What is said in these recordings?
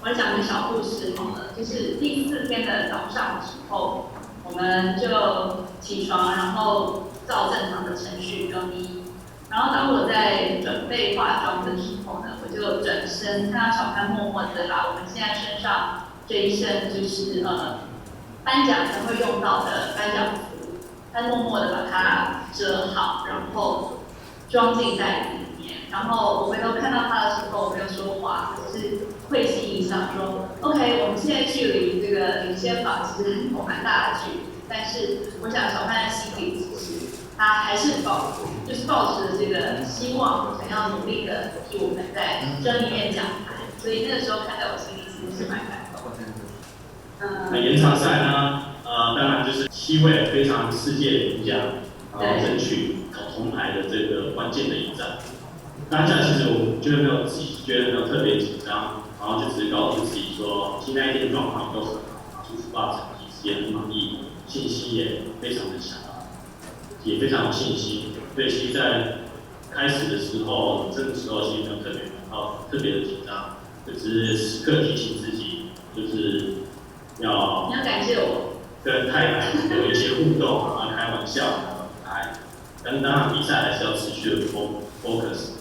我讲个小故事好了，就是第4天的早上的时候，我们就起床，然后照正常的程序更衣。然后当我在准备化妆的时候呢，我就转身看到小潘默默的把我们现在身上这一身就是颁奖才会用到的颁奖服，他默默的把它折好，然后装进袋子里面。然后我回头看到他的时候，我没有说话，只是会心一笑说 ：“OK， 我们现在距离这个领先榜其实有蛮大的距离，但是我想小潘的心里其实他还是抱持这个希望，想要努力的替我们在争一面奖牌。所以那个时候看在我心里其实是蛮感动的。那延长赛呢？当然就是7位非常世界名将，然后争取搞铜牌的这个关键的一战。当下其实我觉得自己觉得没有特别紧张，然后就只是告诉自己说，其实那一天状况都很好，出发成绩也很满意，信心也非常的强，也非常有信心。所以其实在开始的时候，这个时候其实没有特别的紧张，就只是时刻提醒自己，就是你要感谢我，跟太太有一些互动啊，开玩笑，但当然比赛还是要持续的 focus。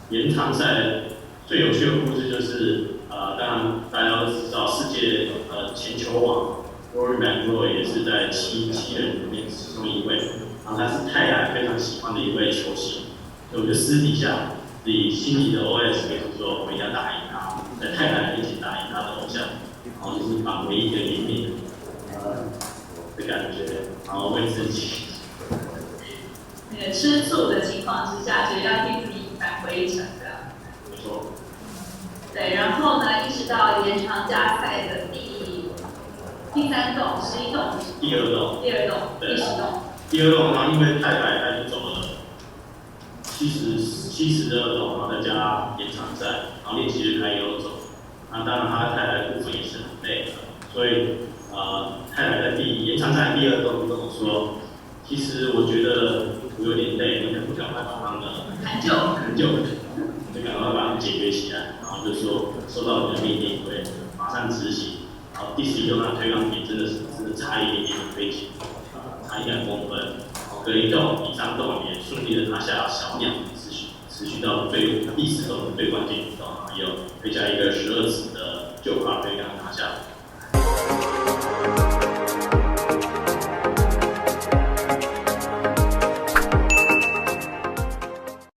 延长赛最有趣的故事就是，当然大家都知道，世界前球王 Rory McIlroy 也是在七人里面其中一位，然后他是太太非常喜欢的一位球星，所以我就私底下自己心里的 OS 就是说，我一定要打赢他，在太太面前打赢他的偶像，然后就是挽回一个赢面的感觉，然后为自己那个吃醋的情况之下，觉得要替自己返回一程的。没错。对，然后呢，一直到延长加赛的第3洞、11洞、第二洞、第10洞。第二洞，然后因为太太她已经走了72洞，然后再加延长赛，然后练习日开也有走。那当然，他太太的部分也是很累的，所以太太在延长赛第2洞跟我说，其实我觉得我有点累，你可不赶快把他们喊救，就赶快把他们解决起来，然后就说收到你的命令，会马上执行。然后第11洞那推杠点真的差一点点的飞起，差1-2公分。隔一洞、第3洞也顺利的拿下小鸟，持续到第4洞的最关键一洞，然后又再加一个12尺的9卡推杠拿下